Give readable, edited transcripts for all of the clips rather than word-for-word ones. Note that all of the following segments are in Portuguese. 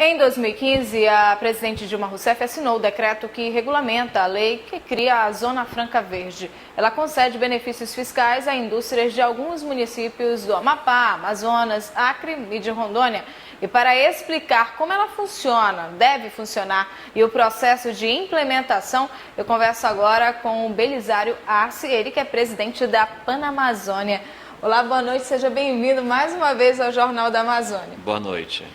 Em 2015, a presidente Dilma Rousseff assinou o decreto que regulamenta a lei que cria a Zona Franca Verde. Ela concede benefícios fiscais a indústrias de alguns municípios do Amapá, Amazonas, Acre e de Rondônia. E para explicar como ela funciona, deve funcionar e o processo de implementação, eu converso agora com o Belisário Arce, ele que é presidente da Panamazônia. Olá, boa noite, seja bem-vindo mais uma vez ao Jornal da Amazônia. Boa noite.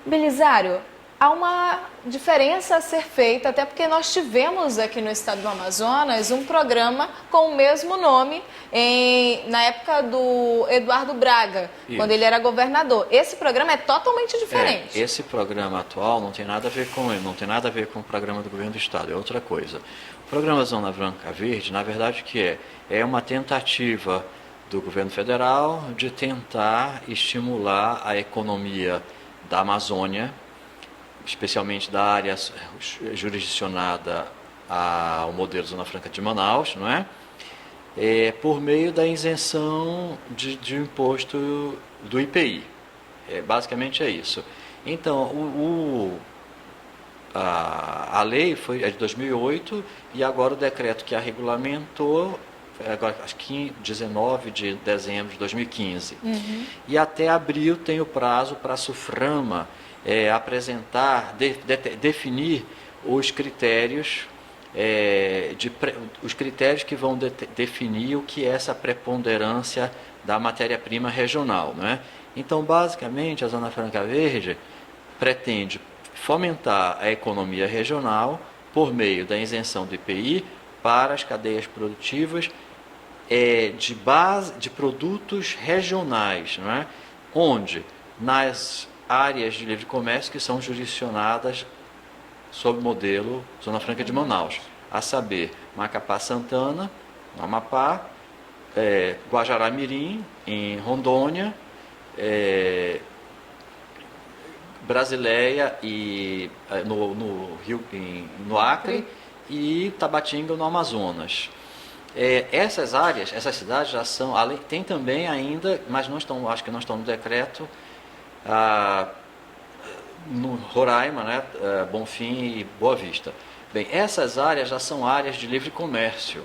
Belisário, há uma diferença a ser feita, até porque nós tivemos aqui no estado do Amazonas um programa com o mesmo nome na época do Eduardo Braga, quando ele era governador. Esse programa é totalmente diferente. Esse programa atual não tem nada a ver com ele, não tem nada a ver com o programa do governo do estado, é outra coisa. O programa Zona Franca Verde, na verdade, o que é uma tentativa do governo federal de tentar estimular a economia da Amazônia, especialmente da área jurisdicionada ao modelo Zona Franca de Manaus, não é? Por meio da isenção de imposto do IPI. Basicamente é isso. Então, a lei é de 2008 e agora o decreto que a regulamentou, agora, acho que 19 de dezembro de 2015. E até abril tem o prazo para a SUFRAMA apresentar, definir os critérios, os critérios que vão definir o que é essa preponderância da matéria-prima regional, não é? Então, basicamente, a Zona Franca Verde pretende fomentar a economia regional por meio da isenção do IPI para as cadeias produtivas de produtos regionais, não é? Onde nas áreas de livre comércio que são jurisdicionadas sob o modelo Zona Franca de Manaus, a saber, Macapá Santana, no Amapá, Guajará-Mirim, em Rondônia, Brasileia e no Acre e Tabatinga no Amazonas. Essas cidades já são, tem também ainda, mas não estão, acho que não estão no decreto, no Roraima, né, Bonfim e Boa Vista. Bem, essas áreas já são áreas de livre comércio,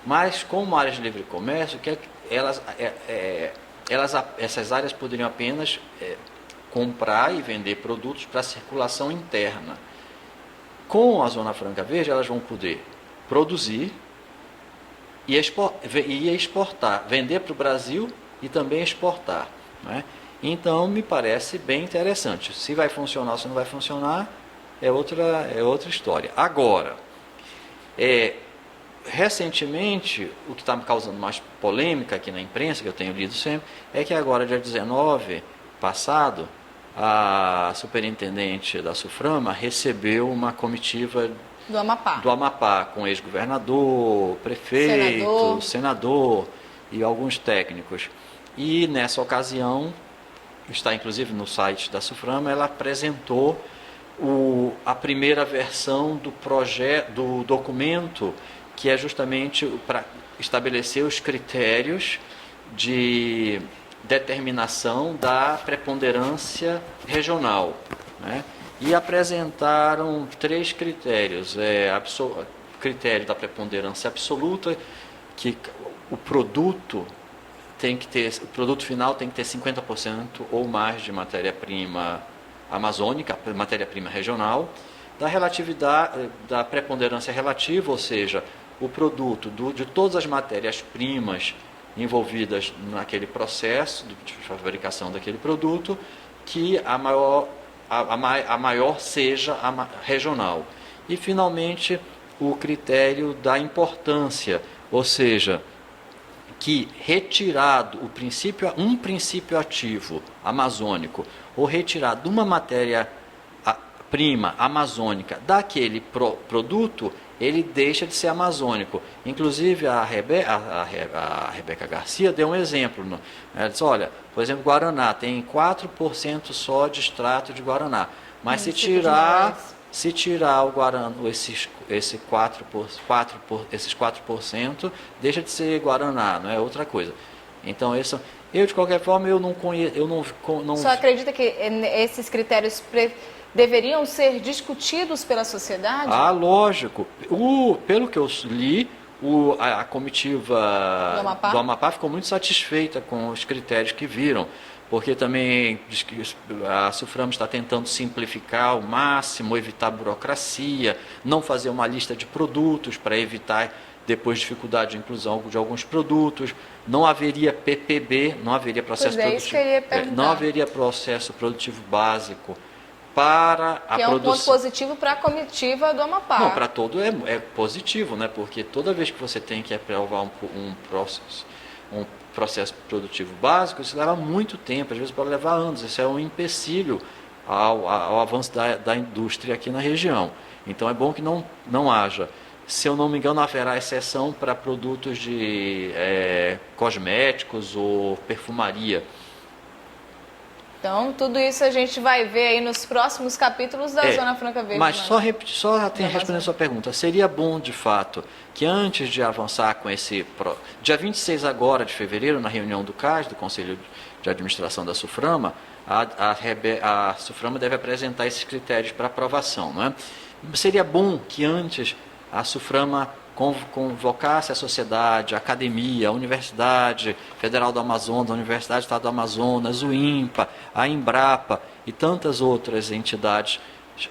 mas como áreas de livre comércio, essas áreas poderiam apenas comprar e vender produtos para circulação interna. Com a Zona Franca Verde, elas vão poder produzir e exportar, vender para o Brasil e também exportar, né? Então, me parece bem interessante. Se vai funcionar ou se não vai funcionar, é outra história. Agora, recentemente, o que está me causando mais polêmica aqui na imprensa, que eu tenho lido sempre, é que agora, dia 19 passado, a superintendente da SUFRAMA recebeu uma comitiva do Amapá, com ex-governador, prefeito, senador e alguns técnicos. E nessa ocasião, está inclusive no site da SUFRAMA, ela apresentou a primeira versão do documento, que é justamente para estabelecer os critérios de determinação da preponderância regional, né? E apresentaram 3 critérios. Critério da preponderância absoluta, que o produto final tem que ter 50% ou mais de matéria-prima amazônica, matéria-prima regional, da relatividade, da preponderância relativa, ou seja, o produto de todas as matérias-primas envolvidas naquele processo de fabricação daquele produto, que a maior seja a regional. E, finalmente, o critério da importância, ou seja, que retirado um princípio ativo amazônico, ou retirado uma matéria-prima amazônica daquele produto, ele deixa de ser amazônico. Inclusive, a Rebeca Garcia deu um exemplo. Ela disse, olha, por exemplo, Guaraná tem 4% só de extrato de Guaraná. Mas se tirar o Guaraná, esses 4%, deixa de ser Guaraná, não é outra coisa. Então, Eu, de qualquer forma, eu não conheço... não... Só acredita que esses critérios deveriam ser discutidos pela sociedade? Ah, lógico. Pelo que eu li, a comitiva do Amapá ficou muito satisfeita com os critérios que viram, porque também diz que a SUFRAMA está tentando simplificar ao máximo, evitar burocracia, não fazer uma lista de produtos para evitar depois dificuldade de inclusão de alguns produtos, não haveria PPB, não haveria processo produtivo, não haveria processo produtivo básico para a produção. Que é um ponto positivo para a comitiva do Amapá. Não, para todo é positivo, né? Porque toda vez que você tem que aprovar um processo produtivo básico, isso leva muito tempo, às vezes pode levar anos. Isso é um empecilho ao avanço da indústria aqui na região. Então é bom que não haja. Se eu não me engano, haverá exceção para produtos de cosméticos ou perfumaria. Então, tudo isso a gente vai ver aí nos próximos capítulos da Zona Franca Verde. Mas só respondendo a sua pergunta, seria bom, de fato, que antes de avançar com esse... Dia 26 agora de fevereiro, na reunião do CAS, do Conselho de Administração da SUFRAMA, a SUFRAMA deve apresentar esses critérios para aprovação, não é? Seria bom que antes a SUFRAMA convocasse a sociedade, a academia, a Universidade Federal do Amazonas, a Universidade do Estado do Amazonas, o INPA, a Embrapa e tantas outras entidades,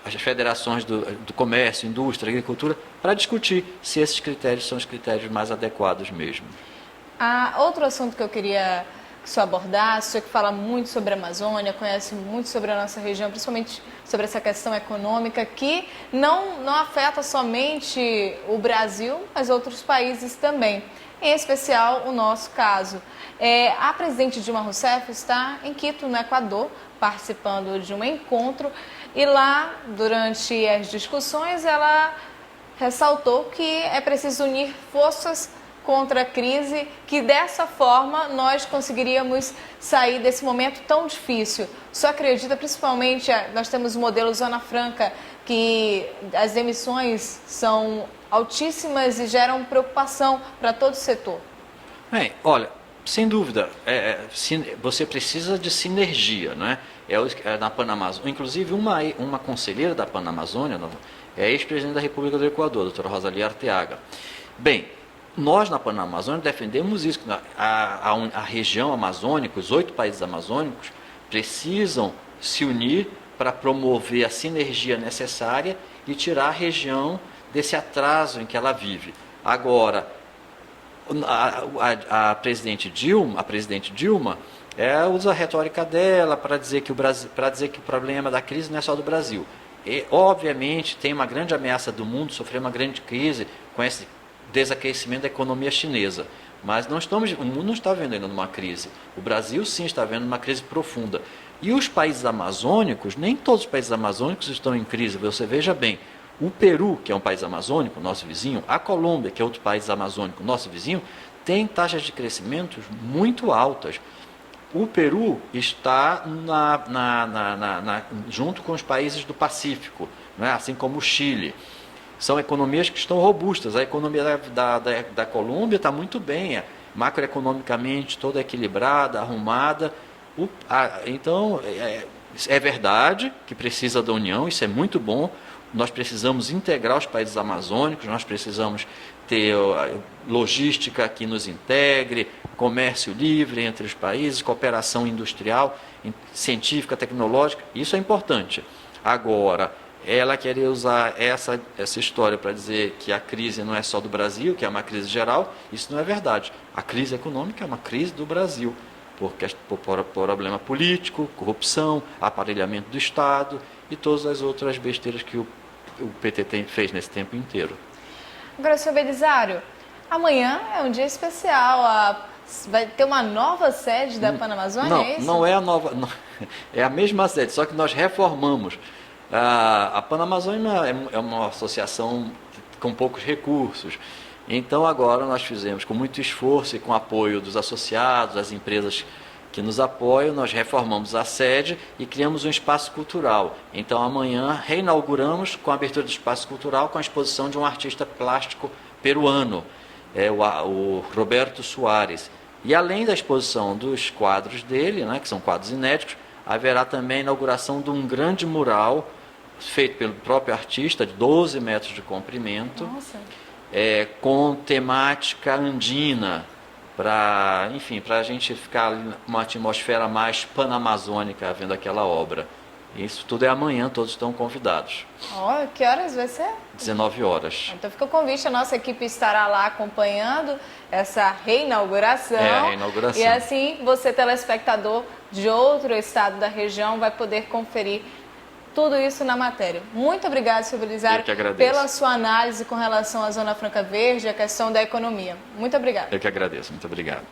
as federações do comércio, indústria, agricultura, para discutir se esses critérios são os critérios mais adequados mesmo. Outro assunto que eu queria que o senhor abordasse, o senhor que fala muito sobre a Amazônia, conhece muito sobre a nossa região, principalmente sobre essa questão econômica, que não afeta somente o Brasil, mas outros países também, em especial o nosso caso. A presidente Dilma Rousseff está em Quito, no Equador, participando de um encontro, e lá, durante as discussões, ela ressaltou que é preciso unir forças contra a crise, que dessa forma nós conseguiríamos sair desse momento tão difícil. Só acredita, principalmente, nós temos o modelo Zona Franca, que as emissões são altíssimas e geram preocupação para todo o setor. Olha, sem dúvida, você precisa de sinergia, não é? Na Panamazônia, inclusive uma conselheira da Panamazônia é ex-presidente da República do Equador, a doutora Rosalí Arteaga. Bem, nós na Panamazônia defendemos isso, a região amazônica, os 8 países amazônicos precisam se unir para promover a sinergia necessária e tirar a região desse atraso em que ela vive. Agora, a presidente Dilma usa a retórica dela para dizer que o problema da crise não é só do Brasil. E, obviamente, tem uma grande ameaça do mundo sofrer uma grande crise com esse desaquecimento da economia chinesa. Mas o mundo não está vendo ainda numa crise. O Brasil, sim, está vendo uma crise profunda. E os países amazônicos, nem todos os países amazônicos estão em crise. Você veja bem, o Peru, que é um país amazônico, nosso vizinho, a Colômbia, que é outro país amazônico, nosso vizinho, tem taxas de crescimento muito altas. O Peru está junto com os países do Pacífico, né? Assim como o Chile. São economias que estão robustas. A economia da Colômbia está muito bem, macroeconomicamente toda equilibrada, arrumada. Então, é verdade que precisa da união, isso é muito bom. Nós precisamos integrar os países amazônicos, nós precisamos ter logística que nos integre, comércio livre entre os países, cooperação industrial, científica, tecnológica, isso é importante. Agora, ela querer usar essa história para dizer que a crise não é só do Brasil, que é uma crise geral, isso não é verdade. A crise econômica é uma crise do Brasil, por problema político, corrupção, aparelhamento do Estado e todas as outras besteiras que o PT fez nesse tempo inteiro. Agora, senhor Belisário, amanhã é um dia especial, vai ter uma nova sede da Panamazônia, é isso? Não é a nova, não, é a mesma sede, só que nós reformamos. A Panamazônia é uma associação com poucos recursos, então agora nós fizemos com muito esforço e com apoio dos associados, das empresas que nos apoiam, nós reformamos a sede e criamos um espaço cultural. Então amanhã reinauguramos com a abertura do espaço cultural com a exposição de um artista plástico peruano, o Roberto Soares, E além da exposição dos quadros dele, né, que são quadros inéditos, haverá também a inauguração de um grande mural feito pelo próprio artista, de 12 metros de comprimento, com temática andina, para, enfim, para a gente ficar numa atmosfera mais panamazônica vendo aquela obra. Isso tudo é amanhã, todos estão convidados. Que horas vai ser? 19 horas. Então fica o convite, a nossa equipe estará lá acompanhando essa reinauguração. A reinauguração. E assim, você, telespectador de outro estado da região, vai poder conferir tudo isso na matéria. Muito obrigado, senhor Belisário, pela sua análise com relação à Zona Franca Verde e a questão da economia. Muito obrigado. Eu que agradeço. Muito obrigado.